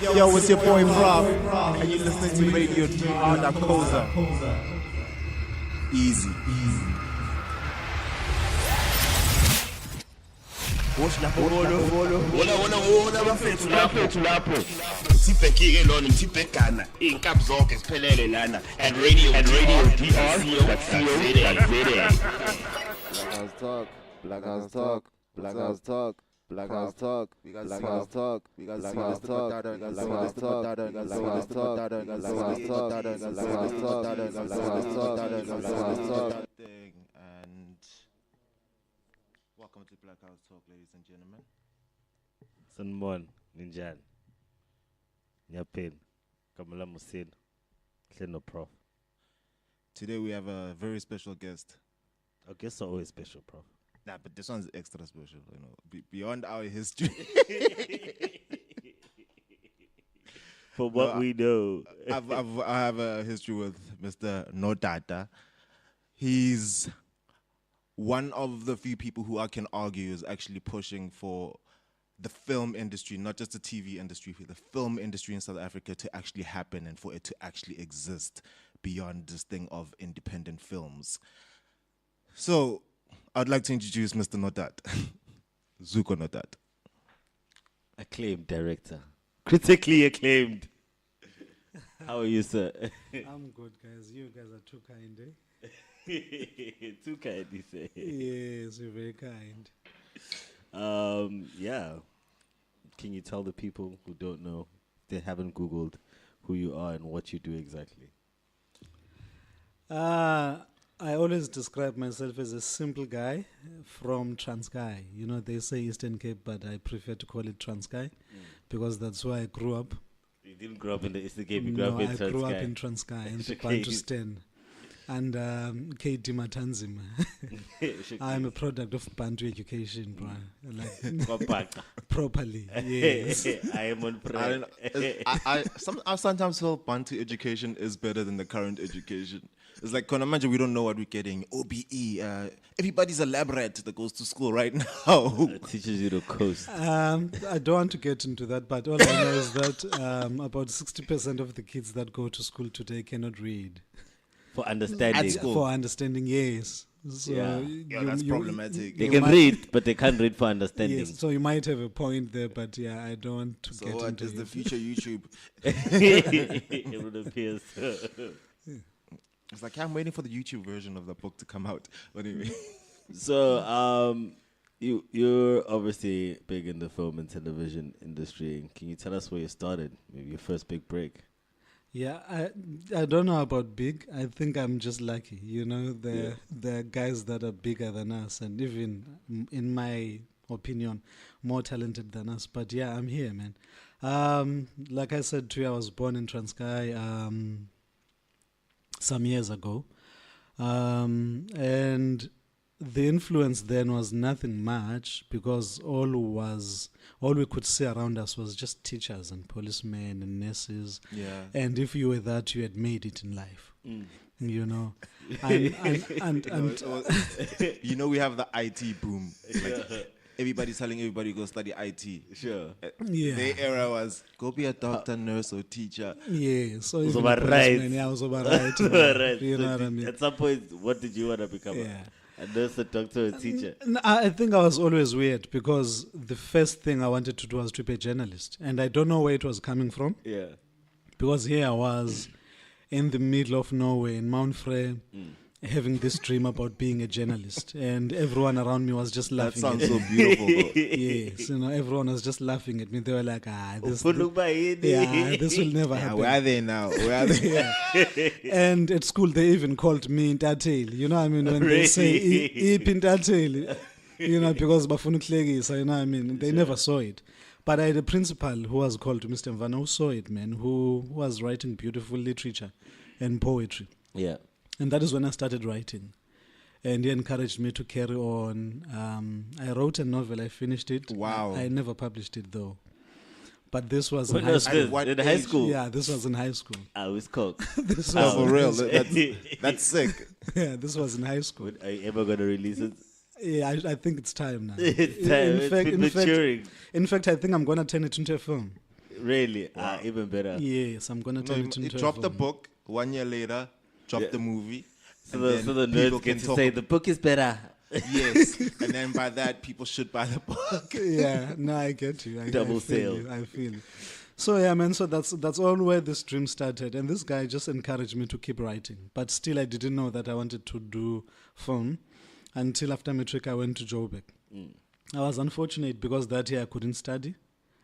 Yo, it's your boy Proph, and you're listening to Radio DR Koza. Easy. Wona bafethu lapho sibhekike lona sibhekana inkap zonke siphelele lana and radio Black House Talk. We got Black House Talk. We got Black House Talk. We got Black House Talk. We got Black House Talk. We got Black House Talk. We got Black House Talk. We got Black House Talk. We got Black House Talk. We got Black House Talk. And welcome to Black House Talk, ladies and gentlemen. Sanmon, Ninjan, Nyapin, Kamala Musin, Kleno Prof. Today we have a very special guest. Our guests are always special, Prof. Nah, but this one's extra special, you know, beyond our history. For what we know. I have a history with Mr. Nodada. He's one of the few people who I can argue is actually pushing for the film industry, not just the TV industry, for the film industry in South Africa to actually happen and for it to actually exist beyond this thing of independent films. So, I'd like to introduce Mr. Nodada, Zuko Nodada. Acclaimed director. Critically acclaimed. How are you, sir? I'm good, guys. You guys are too kind, eh? Too kind, you say. Yes, you're very kind. Yeah. Can you tell the people who don't know, they haven't Googled who you are and what you do exactly? I always describe myself as a simple guy from Transkei. You know, they say Eastern Cape, but I prefer to call it Transkei because that's where I grew up. You didn't grow up in the Eastern Cape, you grew up in Transkei. I grew up in Transkei, in Bantustan. And K.D. Matanzima. I'm a product of Bantu education, bro. Like, properly, yes. I am on prayer. I sometimes feel Bantu education is better than the current education. It's like, can imagine we don't know what we're getting. OBE, everybody's a lab rat that goes to school right now. It teaches you to coast. I don't want to get into that, but all I know is that about 60% of the kids that go to school today cannot read. For understanding. At school. For understanding, yes. So yeah, that's problematic. They can read, but they can't read for understanding. Yes, so you might have a point there, but yeah, I don't want to get into it. So what is the future YouTube? It would appear so. It's like, I'm waiting for the YouTube version of the book to come out. But anyway. So, you're obviously big in the film and television industry. Can you tell us where you started? Maybe your first big break? Yeah, I don't know about big. I think I'm just lucky. You know, there are guys that are bigger than us and even, in my opinion, more talented than us. But yeah, I'm here, man. Like I said to you, I was born in Transkei some years ago. And the influence then was nothing much because all we could see around us was just teachers and policemen and nurses. Yeah. And if you were that, you had made it in life. You know. And you know, we have the IT boom. Like, everybody's telling everybody go study IT. Sure. Yeah. Their era was go be a doctor, nurse, or teacher. Yeah. So was even over right. I was over right. Right. You know So what I mean? at some point, what did you want to become? Yeah. A nurse, a doctor, a teacher? I think I was always weird because the first thing I wanted to do was to be a journalist. And I don't know where it was coming from. Yeah. Because here I was in the middle of nowhere in Mount Frere having this dream about being a journalist. And everyone around me was just laughing That sounds at so me. beautiful. Bro. Yes, you know, everyone was just laughing at me. They were like, this will never happen. Where are they now? Where are they? Yeah. And at school, they even called me Ntatel. You know what I mean? When they say, Ntatel, you know, because Bafunu Klegisa, you know what I mean? They never saw it. But I had a principal who was called Mr. Mvana who saw it, man, who was writing beautiful literature and poetry. Yeah. And that is when I started writing. And he encouraged me to carry on. I wrote a novel, I finished it. Wow. I never published it, though. But this was in When high was school. this? In high school? Yeah, this was in high school. I was cooked. This No, for real. this- That's sick. Yeah, this was in high school. Are you ever going to release it? Yeah, I think it's time now. It's time. It's been maturing. In fact, I think I'm going to turn it into a film. Really? Even better. Yes, I'm gonna turn it He into a dropped the film. book 1 year later, dropped the movie. So and the, then so the people nerds get can to talk say the book is better. yes, and then by that people should buy the book. Yeah, no, I get you. Double I feel sale. you. I feel you. So yeah, man. So that's all where this dream started, and this guy just encouraged me to keep writing. But still, I didn't know that I wanted to do film until after matric. I went to Joburg. I was unfortunate because that year I couldn't study.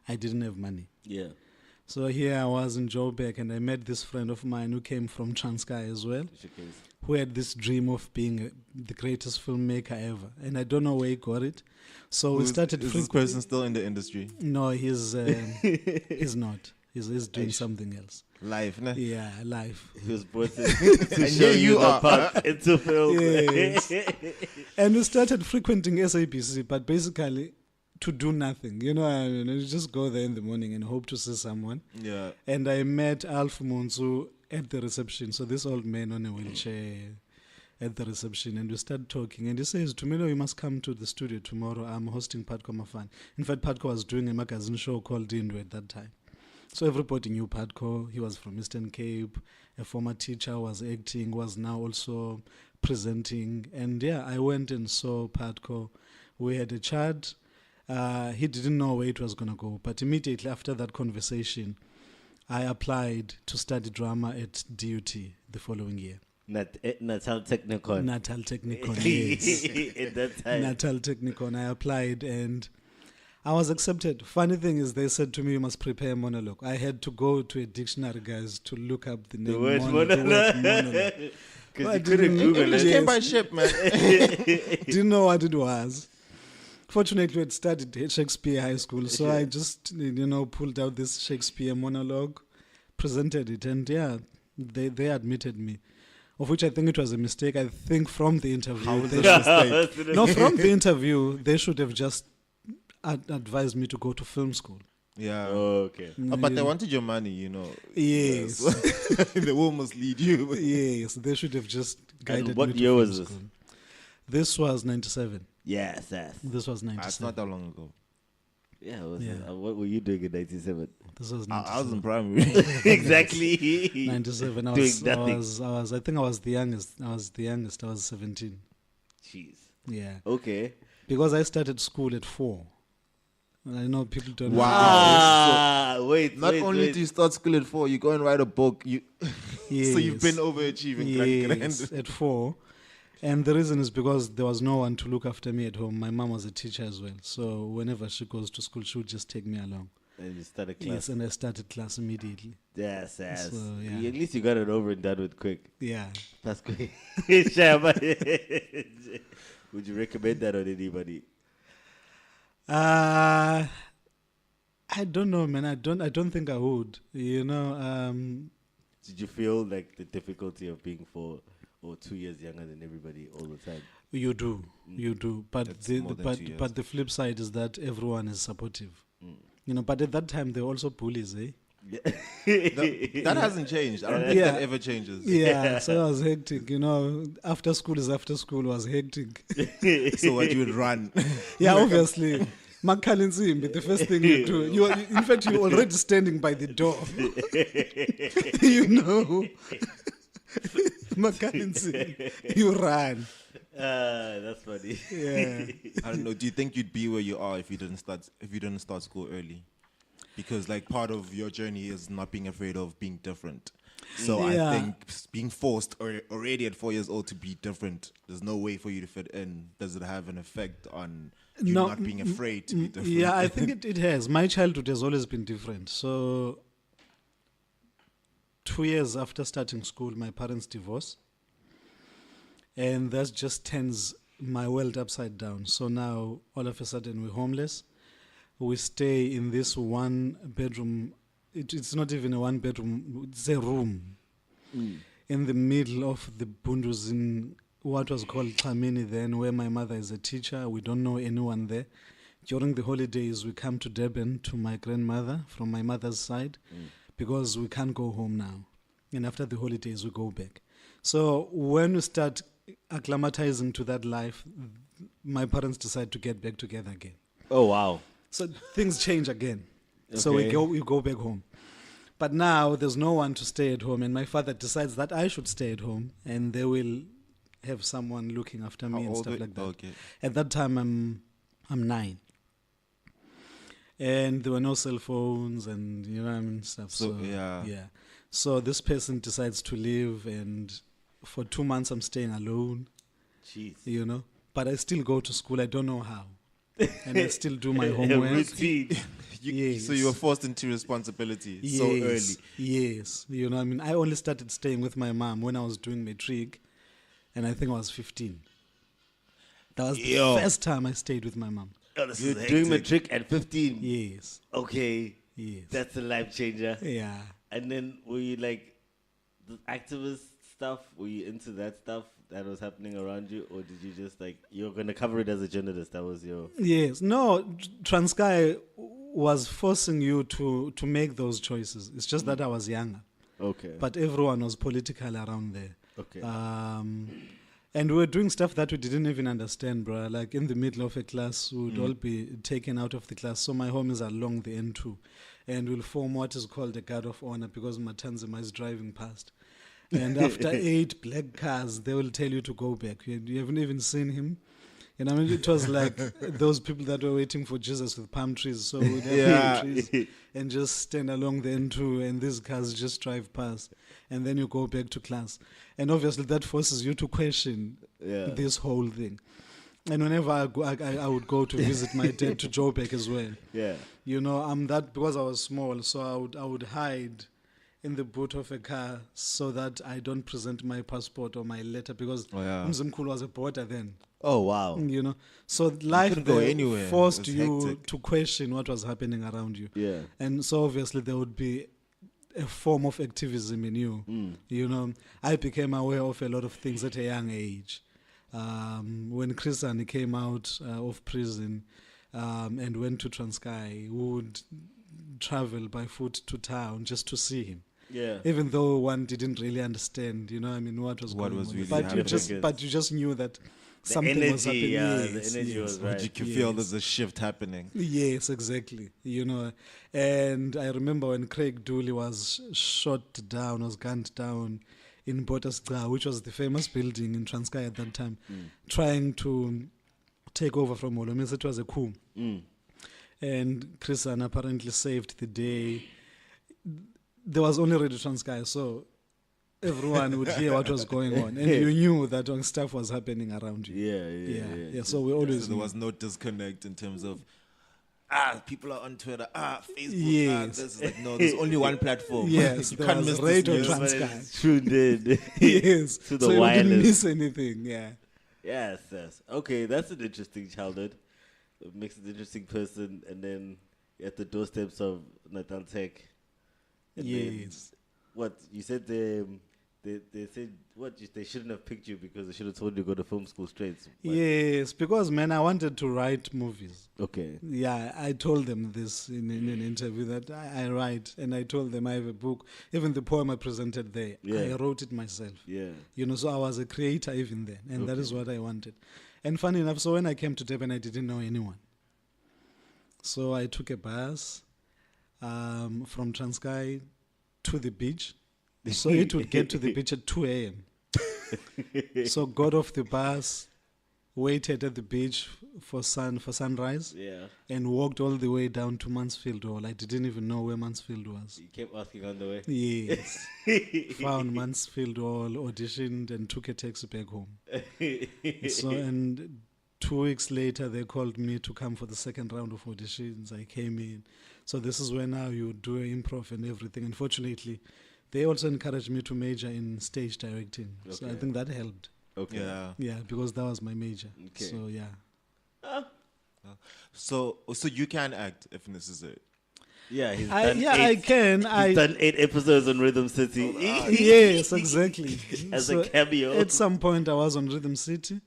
I didn't have money. Yeah. So here I was in Joburg, and I met this friend of mine who came from Transkei as well, who had this dream of being the greatest filmmaker ever. And I don't know where he got it. So we started... Is this person still in the industry? No, he's not. He's doing something else. Life, ne? Yeah, life. He was brought to And show here you the are. path into film. Yes. And we started frequenting SABC, but basically to do nothing. You know, I mean, you just go there in the morning and hope to see someone. Yeah. And I met Alf Monzu at the reception. So this old man on a wheelchair at the reception, and we started talking. And he says, Tumelo, you must come to the studio tomorrow. I'm hosting Patco Mafan. In fact, Patco was doing a magazine show called Dindwe at that time. So everybody knew Patco. He was from Eastern Cape. A former teacher, was acting, was now also presenting. And yeah, I went and saw Patco. We had a chat. He didn't know where it was going to go. But immediately after that conversation, I applied to study drama at DUT the following year. Natal Technicon. Natal Technicon, yes. At that time. Natal Technicon. I applied and I was accepted. Funny thing is, they said to me, you must prepare a monologue. I had to go to a dictionary, guys, to look up the name. The word monologue. monologue. Because you couldn't Google It it. came by ship, man. Didn't know what it was. Fortunately, I'd studied at Shakespeare High School, so I just, pulled out this Shakespeare monologue, presented it, and yeah, they admitted me. Of which I think it was a mistake. I think from the interview, from the interview, they should have just advised me to go to film school. Yeah. Oh, okay. But they wanted your money, Yes. They will mislead you. Yes, they should have just guided And what me to year film was this? school. This was 97. Yes, yes. This was 97. That's not that long ago. Yeah, Yeah. What were you doing in 97? This was 97. I was in primary. Exactly. 97. Doing nothing. I think I was the youngest. I was 17. Jeez. Yeah. Okay. Because I started school at 4. And I know people don't Wow. Wait. Not only do you start school at 4, you go and write a book. Yes. So you've been overachieving. Yes, at 4. And the reason is because there was no one to look after me at home. My mom was a teacher as well. So whenever she goes to school, she would just take me along. And you started class. Yes, and I started class immediately. Yes. So, yeah. At least you got it over and done with quick. Yeah. That's great. Shama. Would you recommend that on anybody? I don't know, man. I don't think I would. Did you feel like the difficulty of being 4 or 2 years younger than everybody all the time? You do. But That's the more than 2 years. but the flip side is that everyone is supportive. But at that time they were also bullies, eh? That hasn't changed. I don't think Yeah. that ever changes. Yeah, so it was hectic. After school was hectic. So what, you would run? Yeah, obviously. Makalinsimbi, the first thing you do. In fact, you're already standing by the door. Makalinsimbi, you run. That's funny. Yeah. I don't know. Do you think you'd be where you are if you didn't start school early? Because part of your journey is not being afraid of being different. So Yeah. I think being forced already at 4 years old to be different, there's no way for you to fit in. Does it have an effect on you No, not being afraid to be different? Yeah, I think it has. My childhood has always been different. So 2 years after starting school, my parents divorced. And that just turns my world upside down. So now, all of a sudden, we're homeless. We stay in this one bedroom. It's not even a one bedroom, it's a room in the middle of the Bundus in what was called Chamini then, where my mother is a teacher. We don't know anyone there. During the holidays, we come to Durban to my grandmother from my mother's side because we can't go home now. And after the holidays, we go back. So when we start acclimatizing to that life, my parents decide to get back together again. Oh, wow. So things change again. So Okay. we go back home. But now there's no one to stay at home, and my father decides that I should stay at home, and they will have someone looking after me How and old stuff were- like that. Okay. At that time, I'm 9, and there were no cell phones, and you know what I mean stuff. So, yeah. yeah. So this person decides to leave, and for 2 months I'm staying alone. Jeez. You know, but I still go to school. I don't know how, and I still do my homework. Routine. So you were forced into responsibility so early. Yes, you know, I mean, I only started staying with my mom when I was doing matric, and I think I was 15. That was Yo. the first time I stayed with my mom. Oh, this You're is doing hectic. matric at 15. Yes, Okay. yes, That's a life changer. yeah. And then were you like the activist stuff? Were you into that stuff that was happening around you? Or did you just like, you're going to cover it as a journalist? That was your. Yes, no, Transkei was forcing you to make those choices. It's just that I was younger, Okay. but everyone was political around there. Okay. And we were doing stuff that we didn't even understand, bro. Like in the middle of a class, we would all be taken out of the class. So my home is along the N2, and we'll form what is called a guard of honor because Matanzima is driving past. And after 8 black cars, they will tell you to go back. You haven't even seen him. You know, I mean, it was like those people that were waiting for Jesus with palm trees. So we'd have Yeah. palm trees and just stand along the N2, and these cars just drive past. And then you go back to class. And obviously that forces you to question Yeah. this whole thing. And whenever I would go to visit my dad to Joburg as well. Yeah. You know, I'm that because I was small, so I would hide in the boot of a car so that I don't present my passport or my letter because Oh, yeah. Mzimkhulu was a border then. Oh, wow. You know, so life couldn't go there anywhere. forced It was you hectic. to question what was happening around you. Yeah. And so obviously there would be a form of activism in you. You know, I became aware of a lot of things at a young age. When Chris Hani came out of prison and went to Transkei, we would travel by foot to town just to see him. Yeah. Even though one didn't really understand, you know, I mean, what was What going was on. really but happening. you just knew that The something was energy, happening. yeah, Yes, the energy yes. was But right. you can feel Yes. there's a shift happening. Yes, exactly. You know, and I remember when Craig Dooley was shot down, was gunned down in Bottasgca, which was the famous building in Transkei at that time, trying to take over from Olomis. It was a coup. And Chris Hani apparently saved the day. There was only Radio Transkei, so everyone would hear what was going on. And you knew that stuff was happening around you. Yeah. So we always So there knew. was no disconnect in terms of people are on Twitter, Facebook, Yes. this is like no, there's only one platform. Yes, you there can't was miss Radio this news. Transkei. Tuned in. Yes. To the so you wireless. didn't miss anything. Yeah. Yes. Okay, that's an interesting childhood. It makes an interesting person, and then at the doorsteps of Natal Tech. And then Yes. what you said? They said they shouldn't have picked you because they should have told you to go to film school straight. But- Yes, because man, I wanted to write movies. Okay. Yeah, I told them this in an interview that I write, and I told them I have a book. Even the poem I presented there, Yeah. I wrote it myself. Yeah. You know, so I was a creator even then, and that is what I wanted. And funny enough, so when I came to Durban, I didn't know anyone. So I took a bus from Transkei to the beach. So it would get to the beach at 2 a.m. So got off the bus, waited at the beach for sunrise, Yeah. and walked all the way down to Mansfield Hall. I didn't even know where Mansfield was. You kept asking on the way. Yes. Found Mansfield Hall, auditioned, and took a taxi back home. So, and 2 weeks later, they called me to come for the second round of auditions. I came in. So this is where now you do improv and everything. Unfortunately, they also encouraged me to major in stage directing. So I Okay. think that helped. Okay. Yeah. Yeah, because that was my major. Okay. So yeah. So you can act if necessary. Yeah. He's I done I eight. can. He's done 8 episodes on Rhythm City Yes, exactly. as a cameo. At some point, I was on Rhythm City.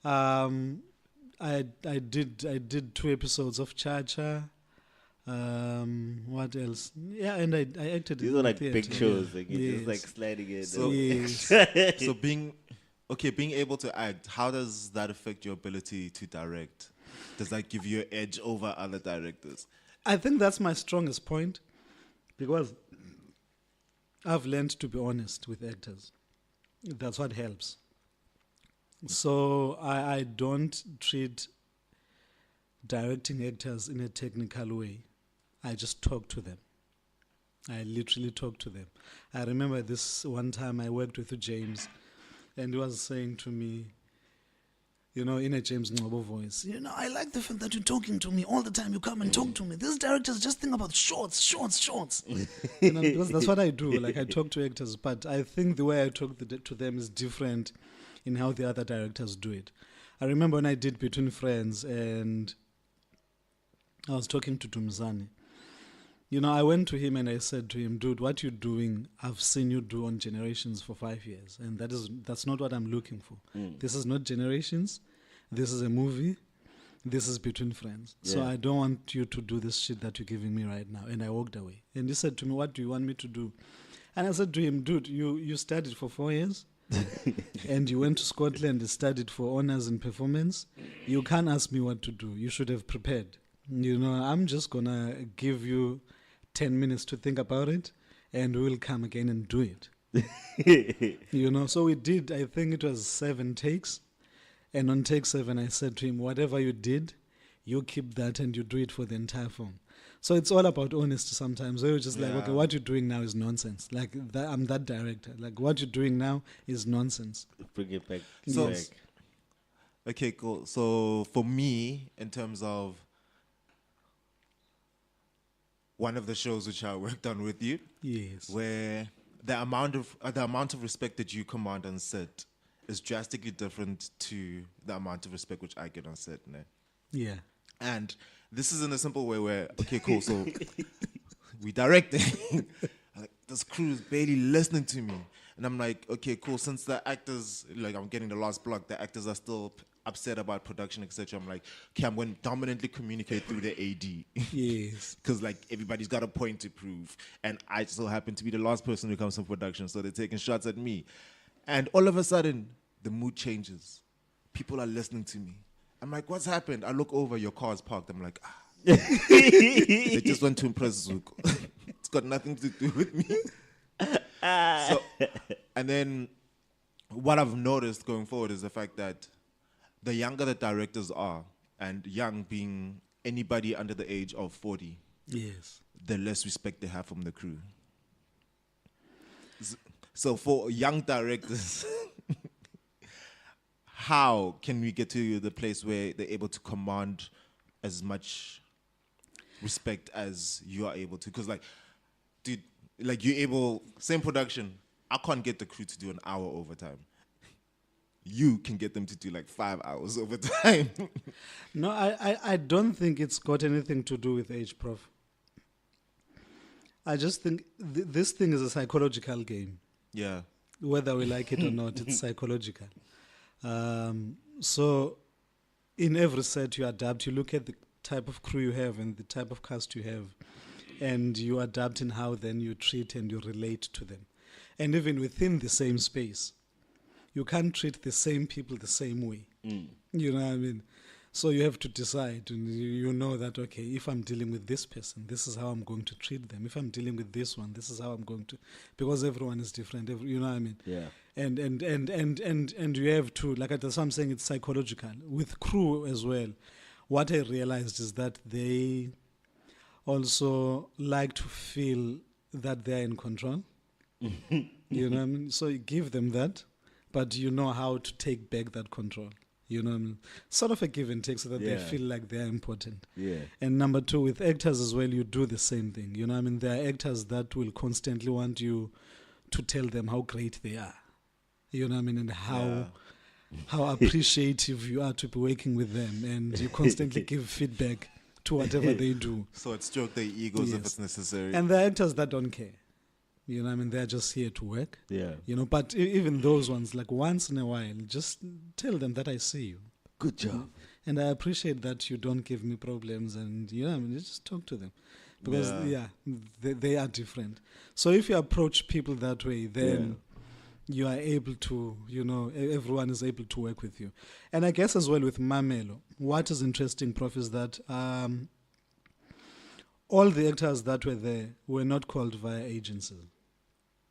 I did 2 episodes of Cha Cha. What else? Yeah, and I acted. These in are like theatre, big shows. yeah. Like you're just like Yes. sliding in. So- Yes. So being able to act, how does that affect your ability to direct? Does that give you an edge over other directors? I think that's my strongest point because I've learned to be honest with actors. That's what helps. So I don't treat directing actors in a technical way. I just talk to them. I literally talk to them. I remember this one time I worked with James, and he was saying to me, you know, in a James Ngobo voice, you know, I like the fact that you're talking to me all the time. You come and talk to me. These directors just think about shorts. You know, because that's what I do. Like, I talk to actors, but I think the way I talk to them is different in how the other directors do it. I remember when I did Between Friends, and I was talking to Tumzani. You know, I went to him and I said to him, dude, what you're doing, I've seen you do on Generations for 5 years. And that's not what I'm looking for. This is not Generations. This is a movie. This is Between Friends. Yeah. So I don't want you to do this shit that you're giving me right now. And I walked away. And he said to me, what do you want me to do? And I said to him, dude, you studied for 4 years. And you went to Scotland and studied for honors in performance. You can't ask me what to do. You should have prepared. You know, I'm just going to give you 10 minutes to think about it, and we'll come again and do it. You know, so we did, I think it was 7 takes. And on take 7, I said to him, whatever you did, you keep that and you do it for the entire film. So it's all about honesty sometimes. Where you're just like, okay, what you're doing now is nonsense. Like, I'm that director. Like, what you're doing now is nonsense. Bring it back. So, okay, cool. So for me, in terms of one of the shows which I worked on with you, yes, where the amount of respect that you command on set is drastically different to the amount of respect which I get on set. Né? Yeah. And this is in a simple way where, okay, cool, so we directing. Like, this crew is barely listening to me. And I'm like, okay, cool, since the actors, like, I'm getting the last block, the actors are still upset about production, etc. I'm like, okay, I'm going to dominantly communicate through the AD. Yes. Because, like, everybody's got a point to prove. And I so happen to be the last person who comes from production, so they're taking shots at me. And all of a sudden, the mood changes. People are listening to me. I'm like, what's happened? I look over, your car's parked. I'm like, they just went to impress Zuko. It's got nothing to do with me. So, and then what I've noticed going forward is the fact that the younger the directors are, and young being anybody under the age of 40, yes, the less respect they have from the crew. So for young directors, how can we get to the place where they're able to command as much respect as you are able to? Because, like, dude, like, you're able, same production, I can't get the crew to do an hour overtime. You can get them to do like 5 hours overtime. No, I don't think it's got anything to do with age, Prof. I just think this thing is a psychological game. Yeah. Whether we like it or not, it's psychological. So in every set you adapt, you look at the type of crew you have and the type of cast you have, and you adapt in how then you treat and you relate to them. And even within the same space, you can't treat the same people the same way. You know what I mean? So you have to decide, and you know that, okay, if I'm dealing with this person, this is how I'm going to treat them. If I'm dealing with this one, this is how I'm going to, because everyone is different. You know what I mean? Yeah. And you have to, like that's what I'm saying, it's psychological. With crew as well, what I realized is that they also like to feel that they're in control. You know what I mean? So you give them that, but you know how to take back that control. You know what I mean? Sort of a give and take so that they feel like they're important. Yeah. And number 2, with actors as well, you do the same thing. You know what I mean? There are actors that will constantly want you to tell them how great they are. You know what I mean? And how appreciative you are to be working with them. And you constantly give feedback to whatever they do. So it's stroke their egos if it's necessary. And there are actors that don't care. You know what I mean? They're just here to work. Yeah. You know, but even those ones, like once in a while, just tell them that I see you. Good job. And I appreciate that you don't give me problems, and you know what I mean? Just talk to them. Because they are different. So if you approach people that way, then you are able to, you know, everyone is able to work with you. And I guess as well with Mamelo, what is interesting, Prof, is that all the actors that were there were not called via agencies.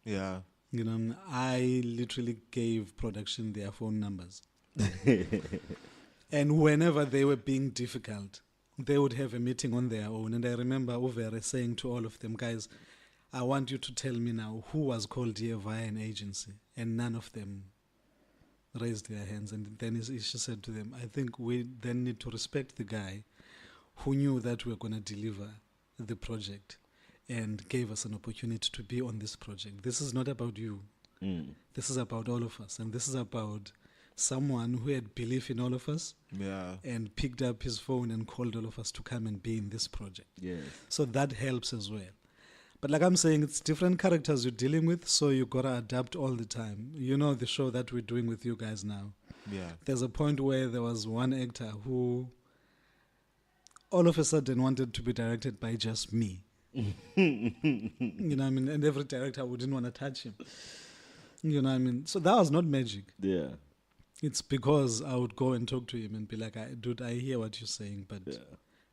Yeah. You know, I literally gave production their phone numbers. And whenever they were being difficult, they would have a meeting on their own. And I remember Uvere saying to all of them, guys, I want you to tell me now who was called here via an agency. And none of them raised their hands. And then she said to them, I think we then need to respect the guy who knew that we were going to deliver the project and gave us an opportunity to be on this project. This is not about you. This is about all of us. And this is about someone who had belief in all of us and picked up his phone and called all of us to come and be in this project. Yes. So that helps as well. But like I'm saying, it's different characters you're dealing with, so you got to adapt all the time. You know the show that we're doing with you guys now. Yeah. There's a point where there was one actor who all of a sudden wanted to be directed by just me. You know what I mean? And every director wouldn't want to touch him. You know what I mean? So that was not magic. Yeah. It's because I would go and talk to him and be like, dude, I hear what you're saying, but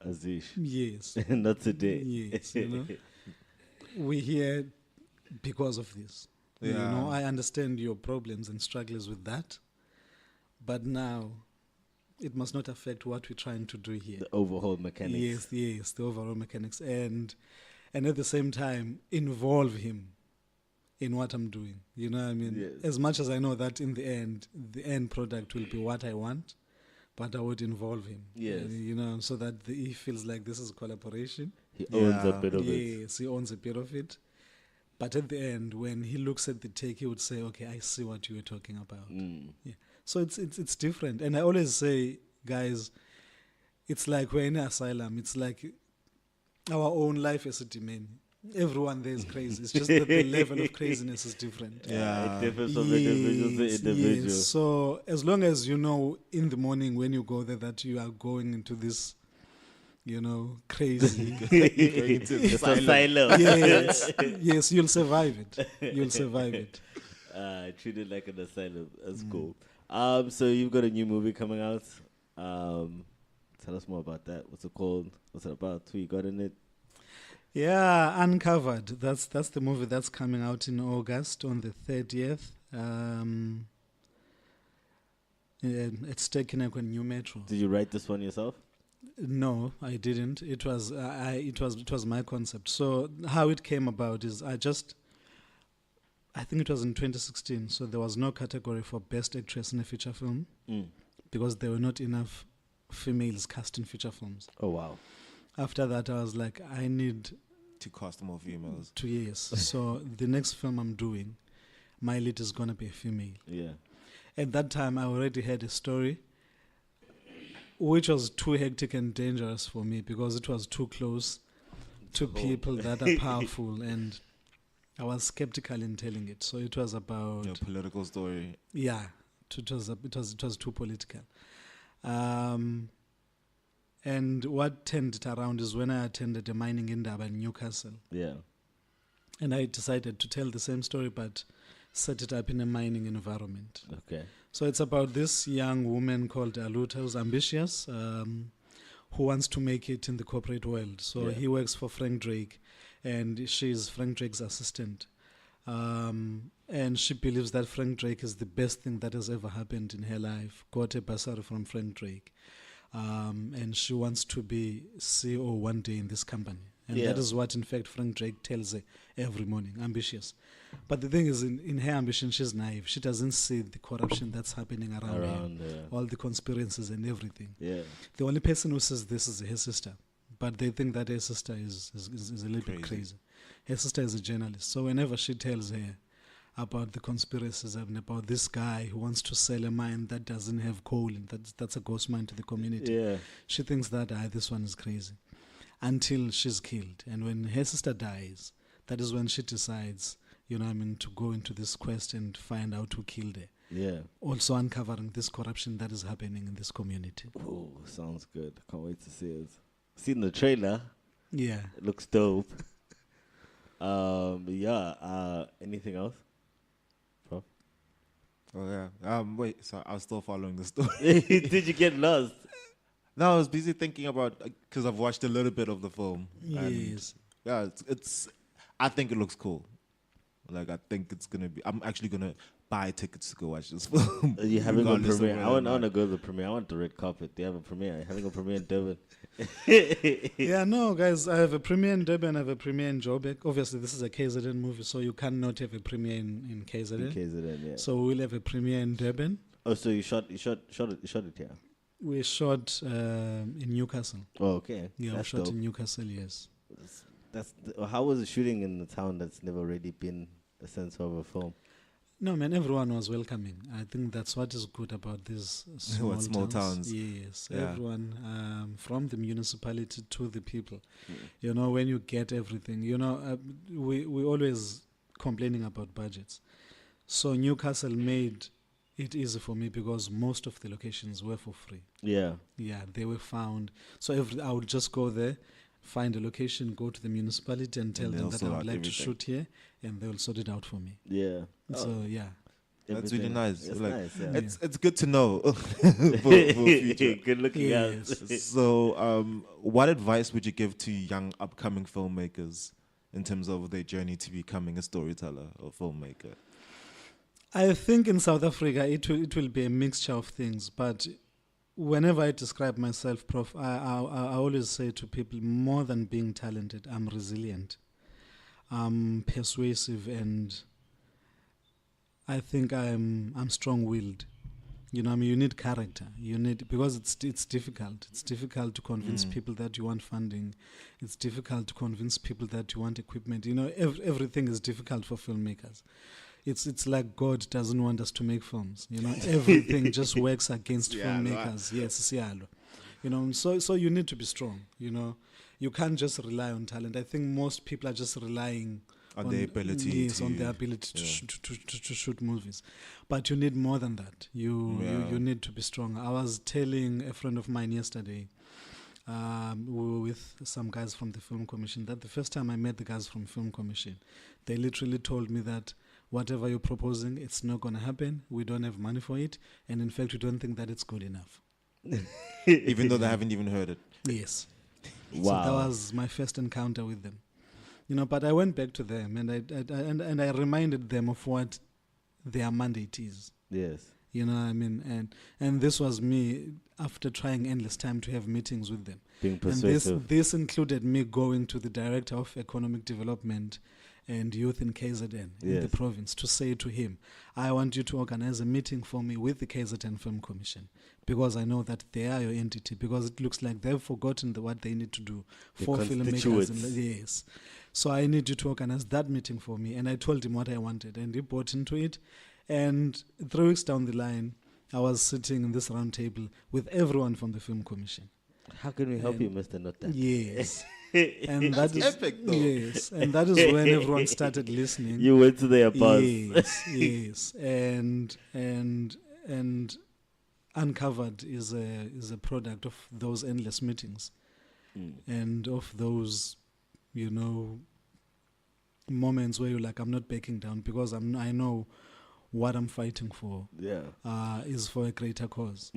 Azish. yes. Not today. Yes, you know. We're here because of this. You know, I understand your problems and struggles with that, but now it must not affect what we're trying to do here. The overhaul mechanics. Yes, the overall mechanics. And at the same time, involve him in what I'm doing. You know what I mean? Yes. As much as I know that in the end product will be what I want, but I would involve him. Yes. You know, so that he feels like this is a collaboration. He owns a bit of it. Yes, he owns a bit of it. But at the end, when he looks at the take, he would say, okay, I see what you were talking about. Yeah. So it's different. And I always say, guys, it's like we're in an asylum. It's like our own life as a demon. Everyone there is crazy. It's just that the level of craziness is different. It differs from individual to individual. Yes. So as long as you know in the morning when you go there that you are going into this, you know, crazy. It's a silo. Yes, you'll survive it. You'll survive it. Treat it like an asylum. That's cool. So you've got a new movie coming out. Tell us more about that. What's it called? What's it about? Who you got in it? Yeah, Uncovered. That's the movie that's coming out in August on the 30th. It's taken up a new metro. Did you write this one yourself? No, I didn't. It was my concept. So how it came about is I think it was in 2016. So there was no category for Best Actress in a feature film because there were not enough females cast in feature films. Oh wow! After that, I was like, I need to cast more females. 2 years. So the next film I'm doing, my lead is gonna be a female. Yeah. At that time, I already had a story which was too hectic and dangerous for me because it was too close to people that are powerful, and I was skeptical in telling it. So it was about your political story. Yeah, it was too political. And what turned it around is when I attended a mining indaba in Newcastle. Yeah. And I decided to tell the same story but set it up in a mining environment. Okay. So it's about this young woman called Aluta who's ambitious, who wants to make it in the corporate world. So he works for Frank Drake, and she's Frank Drake's assistant. And she believes that Frank Drake is the best thing that has ever happened in her life. Got a bursary from Frank Drake. And she wants to be CEO one day in this company. And that is what, in fact, Frank Drake tells her every morning, ambitious. But the thing is, in her ambition, she's naive. She doesn't see the corruption that's happening around her, all the conspiracies and everything. Yeah. The only person who says this is her sister. But they think that her sister is a little bit crazy. Her sister is a journalist. So whenever she tells her about the conspiracies and about this guy who wants to sell a mine that doesn't have coal, and that's a ghost mine to the community, she thinks that this one is crazy. Until she's killed. And when her sister dies, that is when she decides, to go into this quest and find out who killed her. Yeah. Also uncovering this corruption that is happening in this community. Oh, sounds good. Can't wait to see it. Seen the trailer. Yeah. It looks dope. Anything else? Proph? Oh yeah. Wait, so I was still following the story. Did you get lost? No, I was busy thinking about because I've watched a little bit of the film. And Yes. yeah, it's. I think it looks cool. Like I think it's gonna be. I'm actually gonna buy tickets to go watch this film. Are you having a regardless of premiere? whether I or want not. to go to the premiere. I want the red carpet. Do you have a premiere? Having a premiere in Durban. Yeah, no, guys, I have a premiere in Durban, I have a premiere in Joburg. Obviously, this is a KZN movie, so you cannot have a premiere in KZN. In KZN, yeah. So we'll have a premiere in Durban. Oh, so you shot it here. We shot in Newcastle. Oh, okay. Yeah, we That's shot dope. in Newcastle, yes. How was it shooting in a town that's never really been a sense of a film? No, man, everyone was welcoming. I think that's what is good about these small towns. Yes, Yeah. everyone from the municipality to the people. Mm. You know, when you get everything, we always complaining about budgets. So Newcastle made it easy for me because most of the locations were for free. Yeah. Yeah, they were found. So I would just go there, find a location, go to the municipality and tell them they'll that sort I would out like to everything. shoot here, and they will sort it out for me. Yeah. So yeah. That's really Everything. nice. It's Like, nice, yeah. It's good to know for future. Good looking Yes. out. So, what advice would you give to young upcoming filmmakers in terms of their journey to becoming a storyteller or filmmaker? I think in South Africa it will be a mixture of things, but whenever I describe myself, Prof, I always say to people, more than being talented, I'm resilient, I'm persuasive, and I think I'm strong-willed. You know, I mean, you need character. You need, because it's difficult. It's difficult to convince people that you want funding. It's difficult to convince people that you want equipment. You know, everything is difficult for filmmakers. It's like God doesn't want us to make films. You know, everything just works against filmmakers. Yes, siyalo. You know, so you need to be strong. You know, you can't just rely on talent. I think most people are just relying On their ability yes, to- on their ability to shoot movies. But you need more than that. You need to be strong. I was telling a friend of mine yesterday, we were with some guys from the Film Commission, that the first time I met the guys from Film Commission, they literally told me that whatever you're proposing, it's not going to happen. We don't have money for it. And in fact, we don't think that it's good enough. Even though they haven't even heard it. Yes. Wow. So that was my first encounter with them. You know, but I went back to them and I reminded them of what their mandate is. Yes. You know what I mean? And this was me after trying endless time to have meetings with them. Being And persuasive. this included me going to the Director of Economic Development and Youth in KZN in the Yes. province to say to him, I want you to organize a meeting for me with the KZN Film Commission because I know that they are your entity, because it looks like they've forgotten what they need to do The for filmmakers. constituents. Yes. So I need you to organize that meeting for me. And I told him what I wanted, and he bought into it. And 3 weeks down the line, I was sitting in this round table with everyone from the Film Commission. How can we help you, Mr. Nota? Yes. And that is epic, though. Yes. And that is when everyone started listening. You went to their boss. Yes. And Uncovered is a product of those endless meetings and of those, you know, moments where you're like, I'm not backing down because I know what I'm fighting for Yeah. is for a greater cause.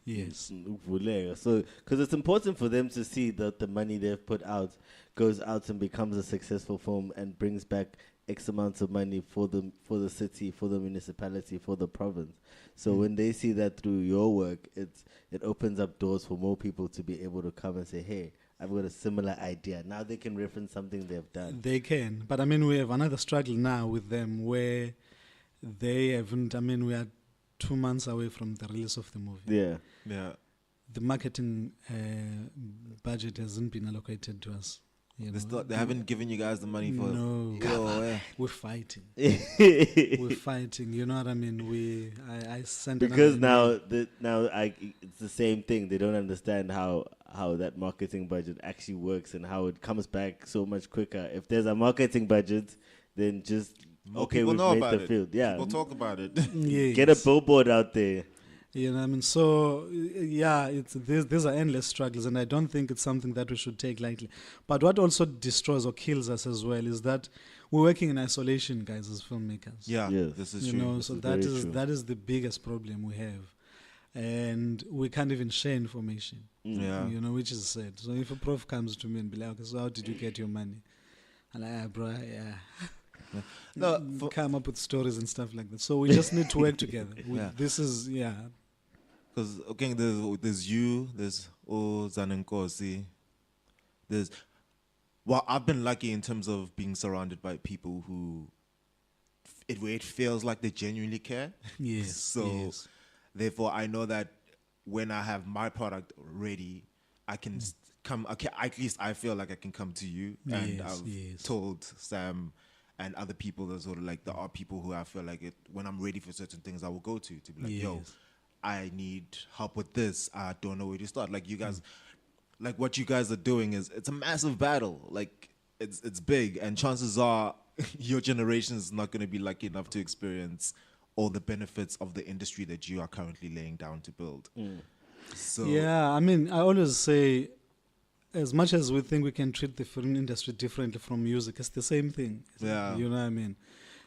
Yes. Vuleka. So, because it's important for them to see that the money they've put out goes out and becomes a successful film and brings back X amounts of money for the city, for the municipality, for the province. So when they see that through your work, it opens up doors for more people to be able to come and say, hey, I've got a similar idea. Now they can reference something they've done. They can. But I mean, we have another struggle now with them where they haven't, I mean, we are 2 months away from the release of the movie. Yeah. Yeah. The marketing budget hasn't been allocated to us. You know? They haven't given you guys the money for No, Yo, yeah. we're fighting. We're fighting. You know what I mean? I sent Because another it's the same thing. They don't understand how that marketing budget actually works and how it comes back so much quicker. If there's a marketing budget, then just More okay, people we've know made about the it. field. Yeah, People talk about it. Yes. get a billboard out there. You know what I mean? So, yeah, these are endless struggles, and I don't think it's something that we should take lightly. But what also destroys or kills us as well is that we're working in isolation, guys, as filmmakers. Yeah, Yes. this is You true. know, This so is that very is true. that is the biggest problem we have. and we can't even share information. Yeah. You know, which is sad. So if a prof comes to me and be like, okay, so how did you get your money? I'm like, bro, yeah. No, Come up with stories and stuff like that. So we just need to work together. Yeah. This is, because okay, there's you, there's Zanenkosi, there's. Well, I've been lucky in terms of being surrounded by people who, where it feels like they genuinely care. Yes. So, yes. therefore, I know that when I have my product ready, I can come. Okay, at least I feel like I can come to you, and Yes, I've yes. told Sam and other people that sort of like there are people who I feel like it when I'm ready for certain things I will go to be like, yo, Yes. I need help with this. I don't know where to start. Like you guys, like what you guys are doing it's a massive battle. Like it's big, and chances are your generation is not going to be lucky enough to experience all the benefits of the industry that you are currently laying down to build. So Yeah, I mean, I always say, as much as we think we can treat the film industry differently from music, it's the same thing. Yeah. You know what I mean?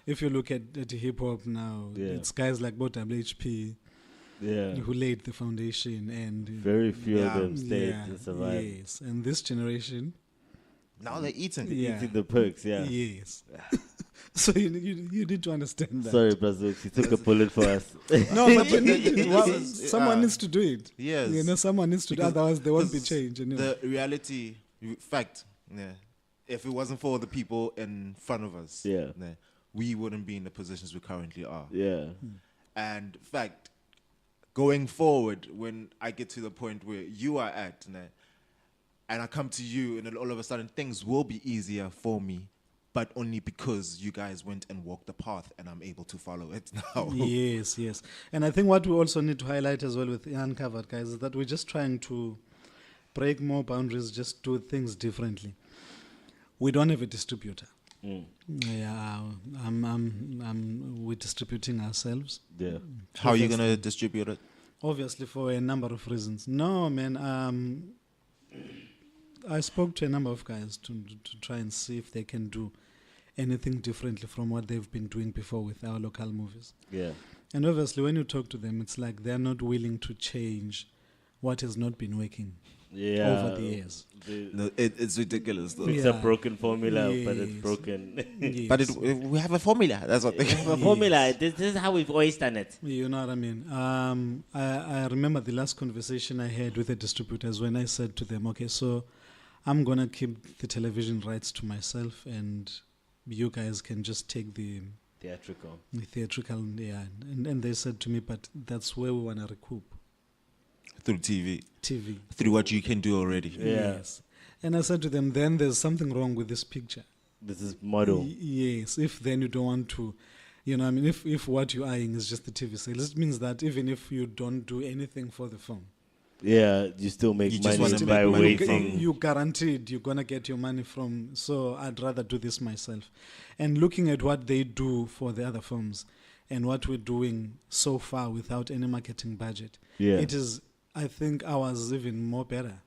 If you look at hip hop now, it's guys like Bo WHP who laid the foundation, and Very few of them stayed yeah, and survived. Yes, and this generation, now they're eating. Yeah. Eating the perks, yes. So you need to understand that. Sorry, Brazil, he took a bullet for us. No, but someone needs to do it. Yes. You know, someone needs to do it, Because- otherwise there won't be 'cause change. You know? The reality, fact, if it wasn't for the people in front of us, we wouldn't be in the positions we currently are. Yeah. And fact, going forward, when I get to the point where you are at, and I come to you, and then all of a sudden things will be easier for me, but only because you guys went and walked the path, and I'm able to follow it now. Yes, yes. And I think what we also need to highlight as well with the Uncovered guys is that we're just trying to break more boundaries, just do things differently. We don't have a distributor. Yeah, we're distributing ourselves. Yeah. How are you gonna distribute it? Obviously, for a number of reasons. No, man. I spoke to a number of guys to try and see if they can do anything differently from what they've been doing before with our local movies. Yeah. And obviously, when you talk to them, it's like they're not willing to change what has not been working over the years. No, it's ridiculous though. It's a broken formula, but it's Yes. broken. Yes. But we have a formula. That's what they We have a formula. This is how we've always done it. You know what I mean? I remember the last conversation I had with the distributors when I said to them, okay, so I'm going to keep the television rights to myself, and you guys can just take the Theatrical. theatrical, yeah. And they said to me, but that's where we want to recoup. through TV, TV. through what you can do already. Yeah. Yes. And I said to them, then there's something wrong with this picture. This is model. Yes, if then you don't want to, you know, I mean, if what you're eyeing is just the TV sales, it means that even if you don't do anything for the film, Yeah, you still make You just money wanna by make money waiting. you guaranteed you're going to get your money from, so I'd rather do this myself. And looking at what they do for the other films and what we're doing so far without any marketing budget, Yeah. it is, I think, ours even more better.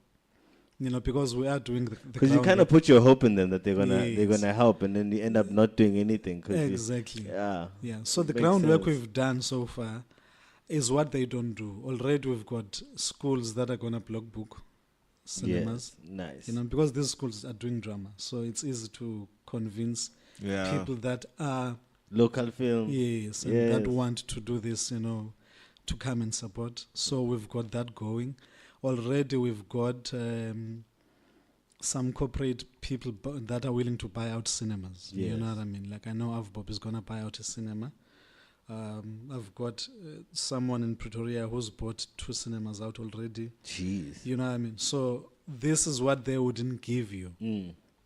You know, because we are doing the Because you kind of put your hope in them that they're Yes. gonna help, and then you end up not doing anything. Exactly. Yeah. Yeah. So the Makes groundwork sense. we've done so far is what they don't do. Already we've got schools that are gonna block book cinemas. Yes. Nice. You know, because these schools are doing drama, so it's easy to convince Yeah. people that are Local film. yes, and Yes. that want to do this, you know, to come and support. So we've got that going. Already we've got some corporate people that are willing to buy out cinemas. You know Yes. what I mean? Like I know Avbob is gonna buy out a cinema. I've got someone in Pretoria who's bought 2 cinemas out already. Jeez. You know what I mean? So this is what they wouldn't give you.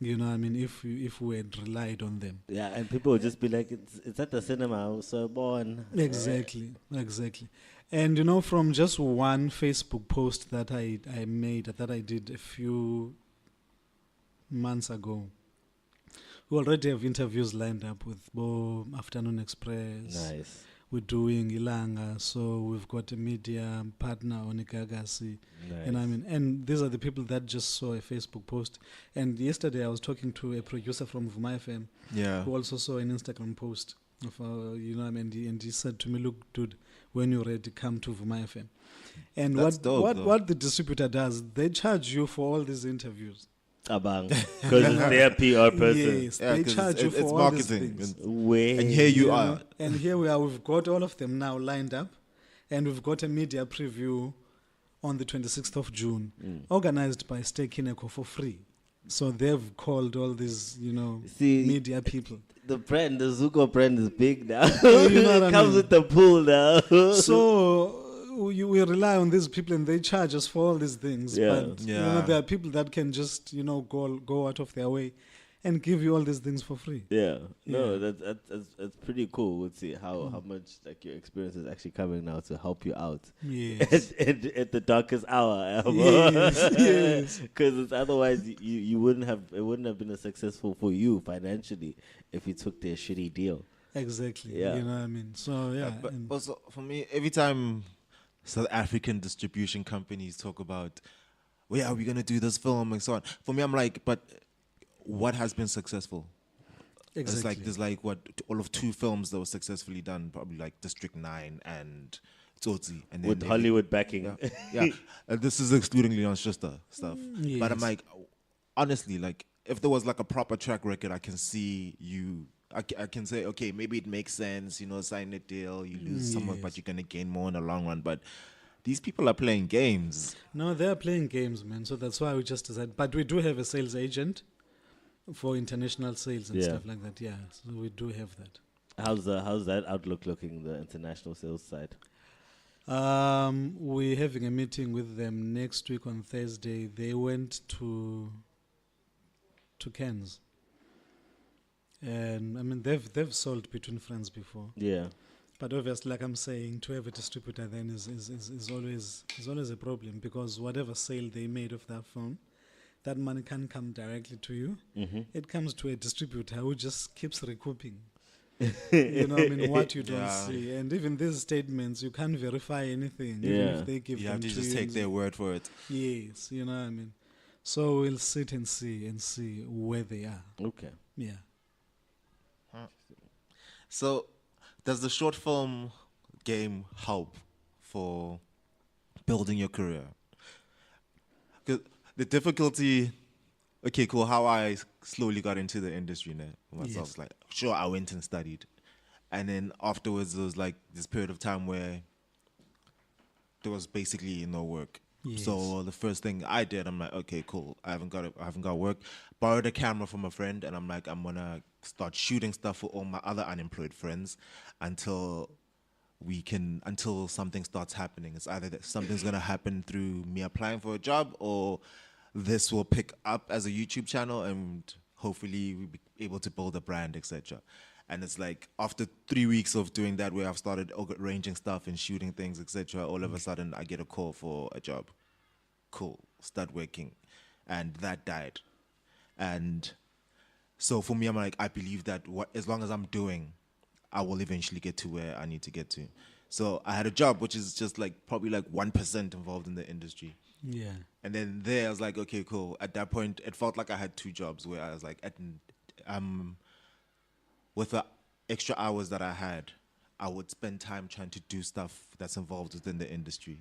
You know what I mean? If we had relied on them. Yeah, and people would just be like, it's at the cinema, so born. Exactly. And you know, from just one Facebook post that I did a few months ago, we already have interviews lined up with Bo, Afternoon Express. Nice. We're doing Ilanga, so we've got a media partner on Igagasi. Nice. You know what I mean? And these are the people that just saw a Facebook post. And yesterday I was talking to a producer from Vuma FM Yeah. who also saw an Instagram post You know, I mean, and he said to me, "Look, dude, when you're ready, come to Vuma FM." And That's dope, though. what the distributor does, they charge you for all these interviews. Abang, because it's their PR person. Yes, Yeah, they 'cause charge you it's for all marketing. these things. Way. And here you You are. know? And here we are. We've got all of them now lined up, and we've got a media preview on the 26th of June, organized by Stay Kineko for free. So they've called all these, you know, See, media people. The Zuko brand is big now. You know what I It comes mean? with the pool now. So we rely on these people, and they charge us for all these things. Yeah. But you Yeah. know, there are people that can just, you know, go out of their way and give you all these things for free. Yeah, no, Yeah. that's pretty cool. We'll see how much like your experience is actually coming now to help you out Yes. at the darkest hour. Yes, yes. Because otherwise you wouldn't have been as successful for you financially if you took their shitty deal. Exactly. Yeah. You know what I mean? So yeah. But and- also, for me, every time South African distribution companies talk about, well, yeah, we're going to do this film and so on. For me, I'm like, but what has been successful? exactly. It's like, there's like, what, all of 2 films that were successfully done, probably like District 9 and Tsotsi. And then With maybe- Hollywood backing. Yeah. Yeah. This is excluding Leon Schuster stuff. But I'm Yes. like, honestly, like, if there was like a proper track record, I can see you. I can say, okay, maybe it makes sense, you know, sign a deal, you lose somewhat, but you're going to gain more in the long run. But these people are playing games. No, they're playing games, man. So that's why we just decided. But we do have a sales agent for international sales and Yeah. stuff like that. Yeah, so we do have that. How's that outlook looking, the international sales side? We're having a meeting with them next week on Thursday. They went to Cairns, and I mean they've sold Between Friends before, Yeah. but obviously, like I'm saying, to have a distributor then is always a problem, because whatever sale they made of that phone, that money can't come directly to you. Mm-hmm. It comes to a distributor who just keeps recouping. You know, I mean, what you don't Yeah. see, and even these statements, you can't verify anything. Even Yeah. if they give You them have to just you take and- their word for it. Yes, you know what I mean. So we'll sit and see where they are. Okay. Yeah. So, does the short film game help for building your career? 'Cause the difficulty, okay, cool, how I slowly got into the industry now myself, Yes. like, sure, I went and studied. And then afterwards, there was like this period of time where there was basically no work. Yes. So the first thing I did, I'm like, okay, cool. I haven't got work. Borrowed a camera from a friend, and I'm like, I'm gonna start shooting stuff for all my other unemployed friends until something starts happening. It's either that something's gonna happen through me applying for a job, or this will pick up as a YouTube channel, and hopefully we'll be able to build a brand, etc. And it's like after 3 weeks of doing that, where I've started arranging stuff and shooting things, etc. All of a sudden, I get a call for a job. Cool, start working, and that died. And so for me, I'm like, I believe that as long as I'm doing, I will eventually get to where I need to get to. So I had a job, which is just like probably like 1% involved in the industry. Yeah. And then there, I was like, okay, cool. At that point, it felt like I had 2 jobs, where I was like, with the extra hours that I had, I would spend time trying to do stuff that's involved within the industry,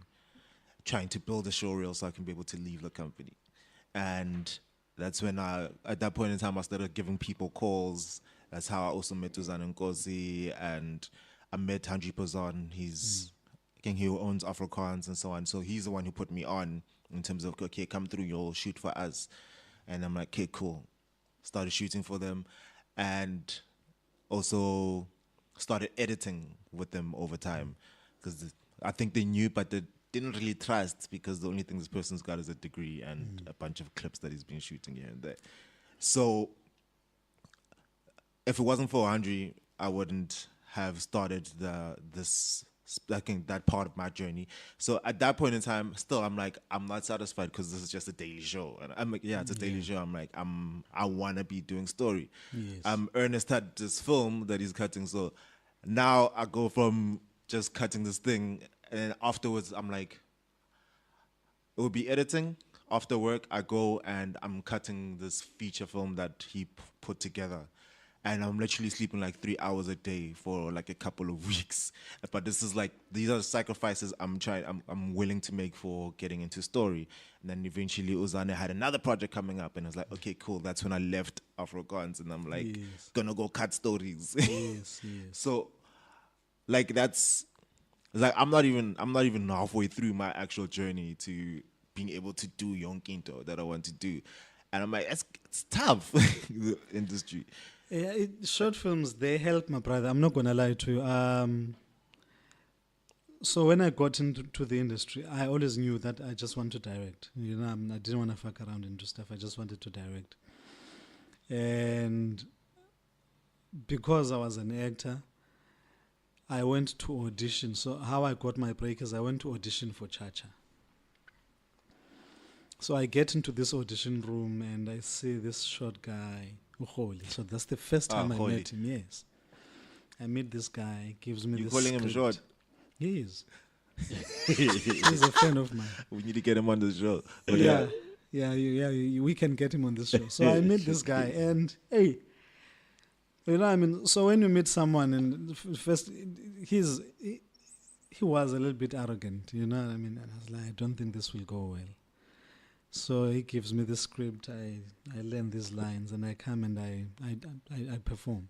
trying to build a showreel so I can be able to leave the company. And that's when at that point in time, I started giving people calls. That's how I also met Uzan Nkosi, and I met Handri Pazan. I think he owns Afrikaans and so on. So he's the one who put me on in terms of, okay, come through, you'll shoot for us. And I'm like, okay, cool. Started shooting for them, and also started editing with them over time, because I think they knew, but they didn't really trust, because the only thing this person's got is a degree and a bunch of clips that he's been shooting here and there. So if it wasn't for Andre, I wouldn't have started that part of my journey. So at that point in time, still, I'm like, I'm not satisfied, because this is just a daily show. And I'm like, yeah, it's a daily show. I'm like, I want to be doing story. Yes. Ernest had this film that he's cutting. So now I go from just cutting this thing, and afterwards I'm like, it will be editing. After work, I go and I'm cutting this feature film that he put together. and I'm literally sleeping like 3 hours a day for like a couple of weeks. But this is like, these are the sacrifices I'm willing to make for getting into story. And then eventually Uzane had another project coming up, and I was like, okay, cool. That's when I left Afrikaans, and I'm like, Yes. gonna go cut stories. Yes, yes. So, like, that's like I'm not even halfway through my actual journey to being able to do Yonkinto that I want to do, and I'm like, it's tough, the industry. Yeah, short films, they help, my brother. I'm not gonna lie to you. So when I got into the industry, I always knew that I just want to direct. You know, I didn't want to fuck around and do stuff. I just wanted to direct. And because I was an actor, I went to audition. So how I got my break is I went to audition for Cha-Cha. So I get into this audition room and I see this short guy, Uholi. So that's the first time I Uholi. met him, yes. I meet this guy, gives me You this calling him script. short? He is. He's a friend of mine. We need to get him on the show. But We can get him on this show. So I met this guy, and hey, you know, I mean, so when you meet someone, and first, he was a little bit arrogant, you know what I mean? And I was like, I don't think this will go well. So he gives me the script, I learn these lines, and I come and I perform.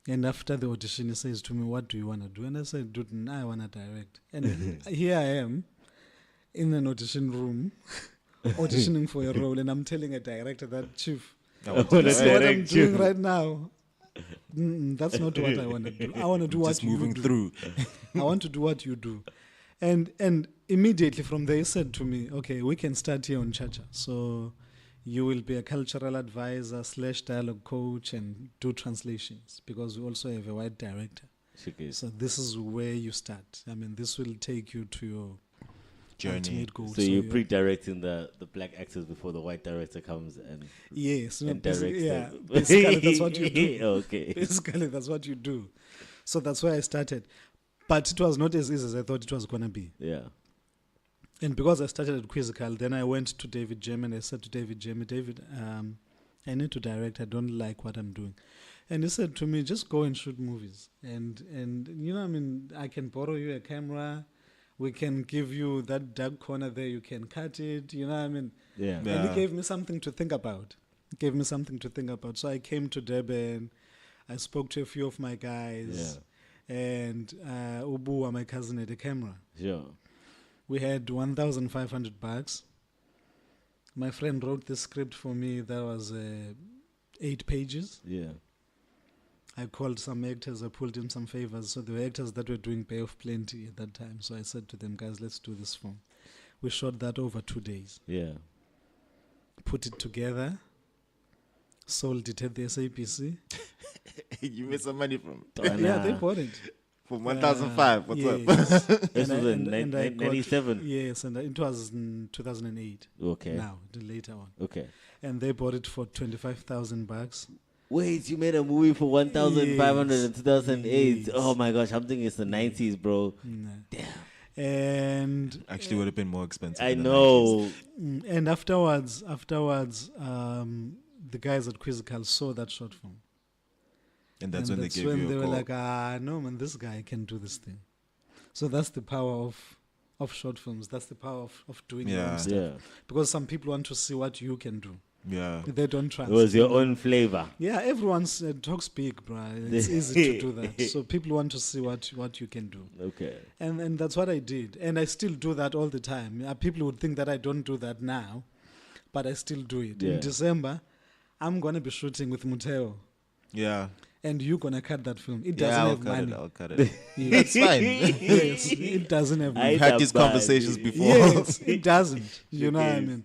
And after the audition, he says to me, what do you want to do? And I said, dude, I want to direct. And here I am in an audition room, auditioning for a role, and I'm telling a director that, Chief, this is what I'm doing right now. That's not what I want to do. I want to do what just you moving do. through. I want to do what you do. And immediately from there, he said to me, okay, we can start here on Cha-Cha. So you will be a cultural advisor / dialogue coach and do translations, because we also have a white director. So this is where you start. I mean, this will take you to your Journey. ultimate goal. So you're pre-directing the black actors before the white director comes and Yes. and directs yeah. them. Basically, that's what you do. Okay. Basically, that's what you do. So that's where I started. But it was not as easy as I thought it was going to be. Yeah. And because I started at Quizzical, then I went to David Jem and I said to David Jem, David, I need to direct. I don't like what I'm doing. And he said to me, just go and shoot movies. And you know, I mean, I can borrow you a camera. We can give you that dark corner there. You can cut it. You know what I mean? Yeah. And he gave me something to think about. So I came to Durban. I spoke to a few of my guys. Yeah. And Ubu, my cousin, had a camera. Sure. We had 1,500 bucks. My friend wrote this script for me that was 8 pages. Yeah. I called some actors, I pulled in some favors. So there were actors that were doing Pay of Plenty at that time. So I said to them, guys, let's do this film. We shot that over 2 days. Yeah. Put it together. Sold it at the SAPC. You made some money from Yeah, they bought it. from 1,005. What's up? Yes. This And was I- in and I got- 97. Yes, and it was in 2008. Okay. Now, the later on. Okay. And they bought it for 25,000 bucks. Wait, you made a movie for 1,500 in Yes. 2008. Yes. Oh my gosh, I'm thinking it's the 90s, bro. Damn. And Actually, would have been more expensive. I in the know. and afterwards, the guys at Quizzical saw that short film. 90s. And that's And when they gave you they a were call. like, no man, this guy can do this thing. So that's the power of short films. That's the power of doing your Yeah. own stuff. Yeah. Because some people want to see what you can do. Yeah. They don't It trust. was your own flavor. Yeah, everyone's talks big, bro. It's easy to do that. So people want to see what you can do. Okay. And that's what I did. And I still do that all the time. People would think that I don't do that now, but I still do it. Yeah. In December, I'm going to be shooting with Muteo. Yeah. And you're going to cut that film. It Yeah, doesn't I'll have cut money. it. I'll cut it. Yes. It's fine. Yes, it doesn't have I money. We've had that these bad. conversations before. Yes, it doesn't. You know what I Yes. mean?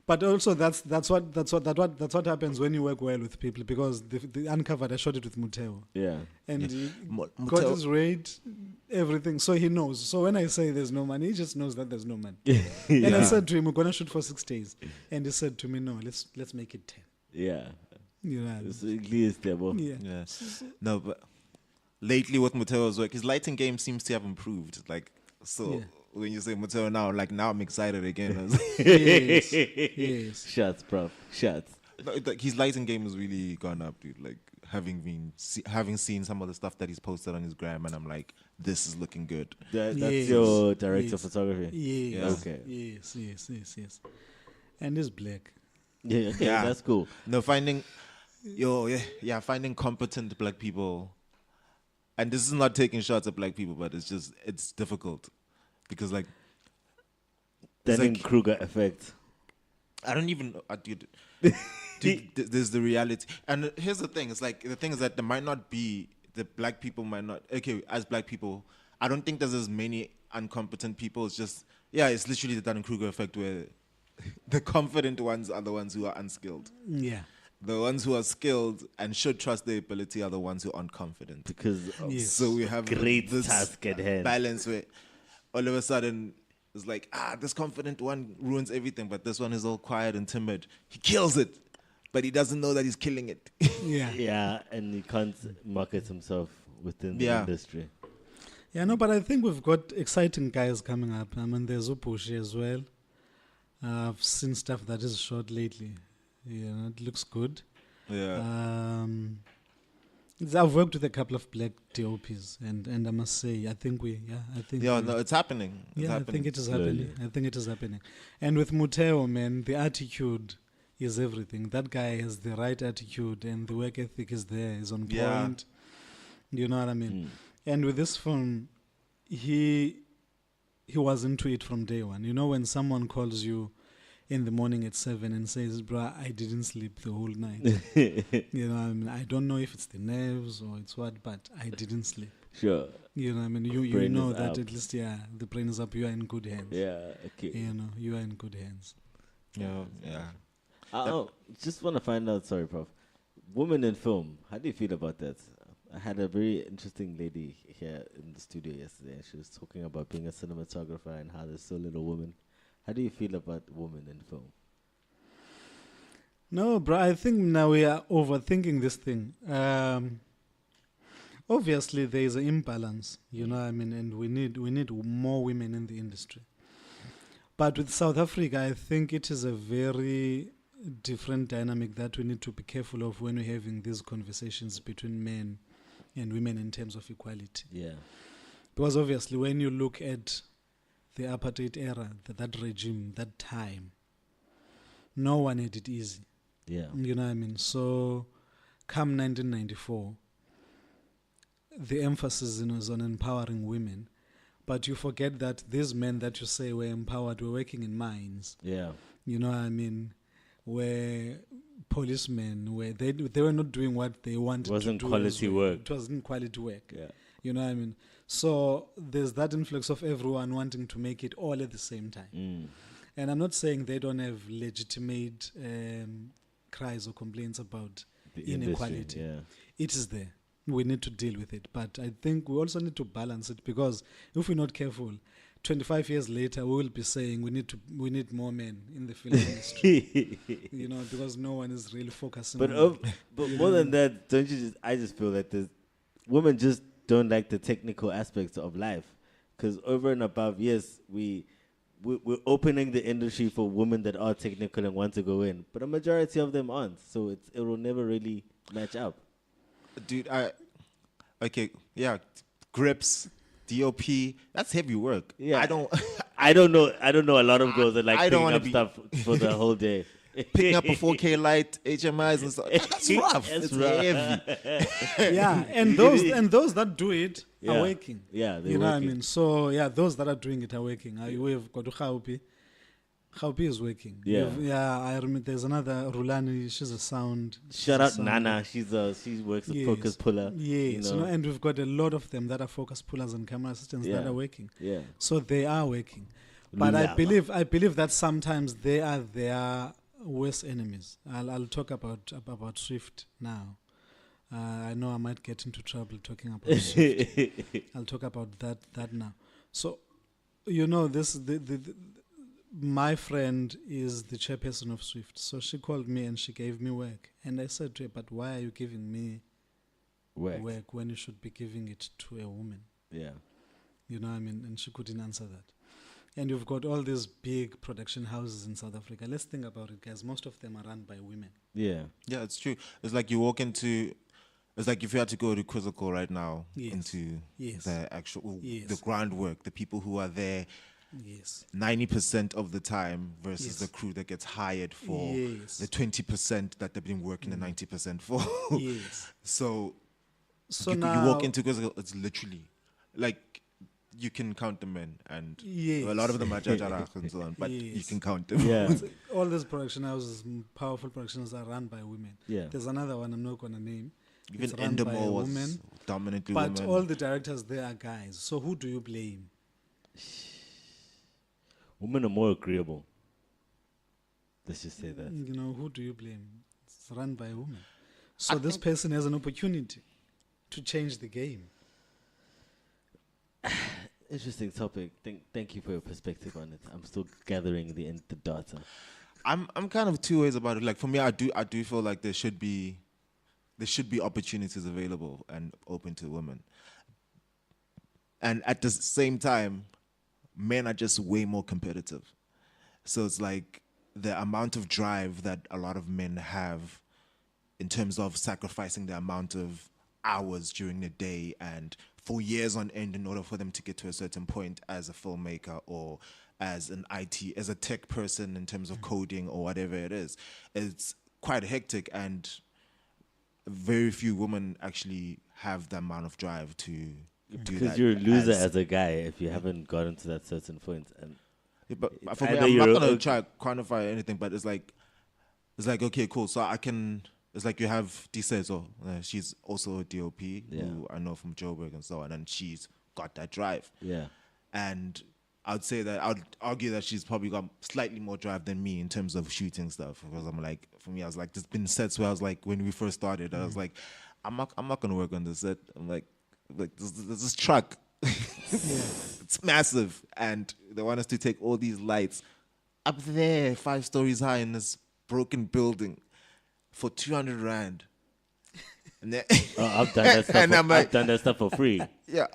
But also that's what happens when you work well with people, because the Uncovered, I shot it with Muteo. Yeah. And he got Muteo- his rate, everything. So he knows. So when I say there's no money, he just knows that there's no money. And I said to him, we're gonna shoot for 6 days. And he said to me, no, let's make it 10. Yeah. You know. It's at there, bro. Yeah. Yeah. No, but lately with Mateo's work, his lighting game seems to have improved. Like, so Yeah. when you say Mateo now, like now I'm excited again. I was like, Yes. Yes. Shots, bro. Shots. no, like, his lighting game has really gone up, dude. Like, having seen some of the stuff that he's posted on his gram, and I'm like, this is looking good. That's Yes. your director of Yes. photography. Yes. Yeah. Okay. Yes. And he's black. Yeah, okay, Yeah. that's cool. No, finding competent black people, and this is not taking shots at black people, but it's difficult because like it's Dunning like- Kruger effect. I don't even know, dude. There's the reality, and here's the thing: it's like the thing is that there might not be the black people might not as black people. I don't think there's as many incompetent people. It's just it's literally the Dunning-Kruger effect where the confident ones are the ones who are unskilled. Yeah. The ones who are skilled and should trust their ability are the ones who aren't confident. Because of Yes. So we have great this task at hand. balance where all of a sudden it's like, this confident one ruins everything, but this one is all quiet and timid. He kills it, but he doesn't know that he's killing it. Yeah. Yeah, and he can't market himself within the Yeah. industry. Yeah, no, but I think we've got exciting guys coming up. I mean, there's Upushi as well. I've seen stuff that is shot lately. Yeah, it looks good. Yeah. I've worked with a couple of black DOPs, and I must say, I think No, it's happening. It's yeah, happening. I think it is slowly. happening. I think it is happening. And with Muteo, man, the attitude is everything. That guy has the right attitude, and the work ethic is there. Is on Yeah. point. You know what I mean? And with this film, he was into it from day one. You know, when someone calls you in the morning at 7 and says, "Bruh, I didn't sleep the whole night." You know what I mean? I don't know if it's the nerves or it's what, but I didn't sleep. Sure. You know what I mean? You Brain know is that up. at least, the brain is up. You are in good hands. Yeah, okay. You know, you are in good hands. Yeah. Just want to find out, sorry, Prof. Women in film, how do you feel about that? I had a very interesting lady here in the studio yesterday, and she was talking about being a cinematographer and how there's so little women. How do you feel about women in film? No, bro, I think now we are overthinking this thing. Obviously, there is an imbalance, you know what I mean, and we need more women in the industry. But with South Africa, I think it is a very different dynamic that we need to be careful of when we're having these conversations between men and women in terms of equality. Yeah. Because obviously, when you look at the apartheid era, that regime, that time, no one had it easy. Yeah. You know what I mean? So, come 1994, the emphasis is on empowering women. But you forget that these men that you say were empowered were working in mines. Yeah. You know what I mean? Where policemen, where they were not doing what they wanted Wasn't to do. quality work. It wasn't quality work. Yeah. You know what I mean? So there's that influx of everyone wanting to make it all at the same time. And I'm not saying they don't have legitimate cries or complaints about The inequality. industry, yeah. It is there. We need to deal with it. But I think we also need to balance it, because if we're not careful, 25 years later, we will be saying we need more men in the film industry. You know, because no one is really focusing But on but more than that, don't you just? I just feel that the women just don't like the technical aspects of life, because over and above, yes, we're opening the industry for women that are technical and want to go in, but a majority of them aren't. So it will never really match up. Dude, grips, DOP, that's heavy work. Yeah. I don't I don't know a lot of girls that like I don't picking wanna up stuff for the whole day. picking up a 4K light, HMIs and stuff. That's rough. It's It's rough. heavy. yeah, and those that do it Yeah. are working. Yeah, they're you know what I working. mean. So those that are doing it are working. We've got Khaupi. Khaupi is working. Yeah. I remember. There's another Rulani. She's a sound. Shout she's a out sound- Nana. She works a focus puller. Yes, you know. and we've got a lot of them that are focus pullers and camera assistants that Yeah. are working. Yeah. So they are working. But I Lulama. believe that sometimes they are their worst enemies. I'll talk about Swift now. I know I might get into trouble talking about Swift. I'll talk about that now. So, you know, my friend is the chairperson of Swift. So she called me and she gave me work. And I said to her, "But why are you giving me work when you should be giving it to a woman?" Yeah. You know what I mean? And she couldn't answer that. And you've got all these big production houses in South Africa. Let's think about it, guys. Most of them are run by women. Yeah. Yeah, it's true. It's like you walk into It's like if you had to go to Quizzical right now Yes. into Yes. the actual Yes. the groundwork, the people who are there Yes. 90% of the time versus Yes. the crew that gets hired for Yes. the 20% that they've been working the 90% for. Yes. So, So you now walk into Quizzical, it's literally like you can count the men, and a lot of them are Jajarach and so on, but you Yes. can count them. Yeah. all these production houses, powerful productions, are run by women. Yeah. There's another one I'm not gonna name. Even It's run by a Endemol was woman, dominantly but women. all the directors there are guys. So who do you blame? Women are more agreeable. Let's just say that. You know, who do you blame? It's run by a woman. So this person has an opportunity to change the game. Interesting topic. Thank you for your perspective on it. I'm still gathering the data. I'm kind of two ways about it. Like for me, I do feel like there should be opportunities available and open to women. And at the same time, men are just way more competitive. So it's like the amount of drive that a lot of men have in terms of sacrificing the amount of hours during the day and for years on end in order for them to get to a certain point as a filmmaker or as an as a tech person in terms of coding or whatever it is. It's quite hectic, and very few women actually have the amount of drive to do that. Because you're a loser as a guy if you haven't gotten to that certain point. And Yeah, but it's for me, either I'm not you're gonna a- try to quantify anything, but it's like okay, cool. So I can. It's like you have Disezo. She's also a DOP who I know from Joburg and so on, and she's got that drive. yeah. And I'd say that I'd argue that she's probably got slightly more drive than me in terms of shooting stuff. Because I'm like, for me, I was like, there's been sets where I was like, when we first started, I was like, I'm not gonna work on this set. I'm like there's this truck. It's massive, and they want us to take all these lights up there, 5 stories high in this broken building for 200 rand. And then, I've done that stuff. And I'm like- I've done that stuff for free. yeah,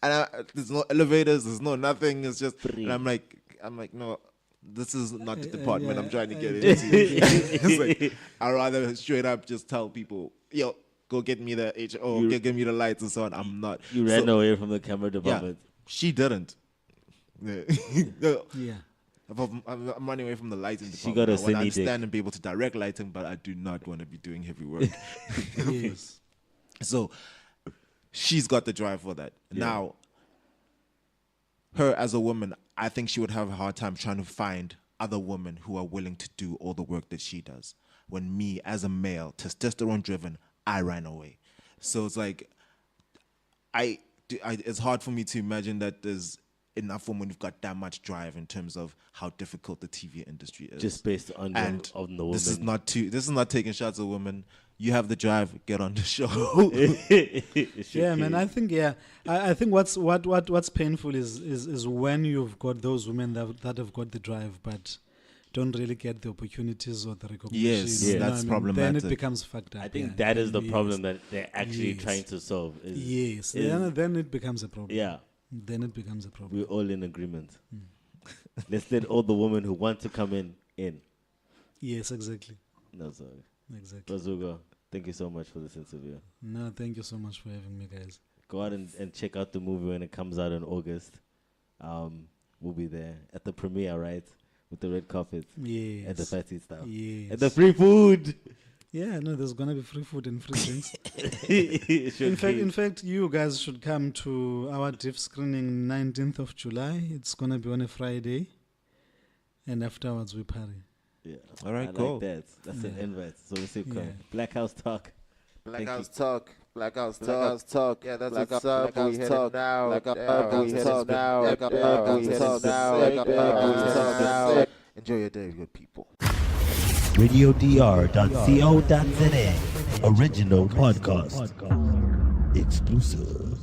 and there's no elevators, there's no nothing. It's just, and I'm like, no, this is not the department I'm trying to get into. It's like, I'd rather straight up just tell people, yo, go get me the go get me the lights and so on. I'm not. You ran away from the camera department. She didn't. Yeah. Yeah. I'm running away from the lighting department. got a I want to cine dick. understand and be able to direct lighting, but I do not want to be doing heavy work. Yes. So she's got the drive for that. Now, her as a woman, I think she would have a hard time trying to find other women who are willing to do all the work that she does. When me, as a male, testosterone driven, I ran away. So it's like, it's hard for me to imagine that there's enough women who've got that much drive in terms of how difficult the TV industry is. Just based on And the woman. this is not taking shots at women. You have the drive, get on the show. Yeah, man. I think I think what's painful is when you've got those women that have got the drive but don't really get the opportunities or the recognition. Yes, you know that's what I mean? problematic. Then it becomes fucked up. I think yeah. that is the Yes. problem that they're actually Yes. trying to solve. Yes. Then it becomes a problem. Yeah, Then it becomes a problem. we're all in agreement. Let's let all the women who want to come in. Yes, exactly. No, sorry. Exactly. Bazuga, thank you so much for this interview. No, thank you so much for having me, guys. Go out and check out the movie when it comes out in August. We'll be there at the premiere, right? With the red carpet Yes. and the fatty stuff. Yes. And the free food. Yeah, no, there's gonna be free food and free drinks. It should be. In fact, you guys should come to our DIF screening 19th of July. It's gonna be on a Friday, and afterwards we party. Yeah. All right, I cool. like that. That's an Yeah. invite. So we say, come. Yeah. Black House Talk. Black Thank House you. Talk. Black House Talk. Yeah, that's what's up. Black We House hit Talk. it now. Black Black House House Talk now. Black Black House House Talk now. Black Black House Talk now. Enjoy your day, good people. RadioDR.co.za. Original podcast. Exclusive.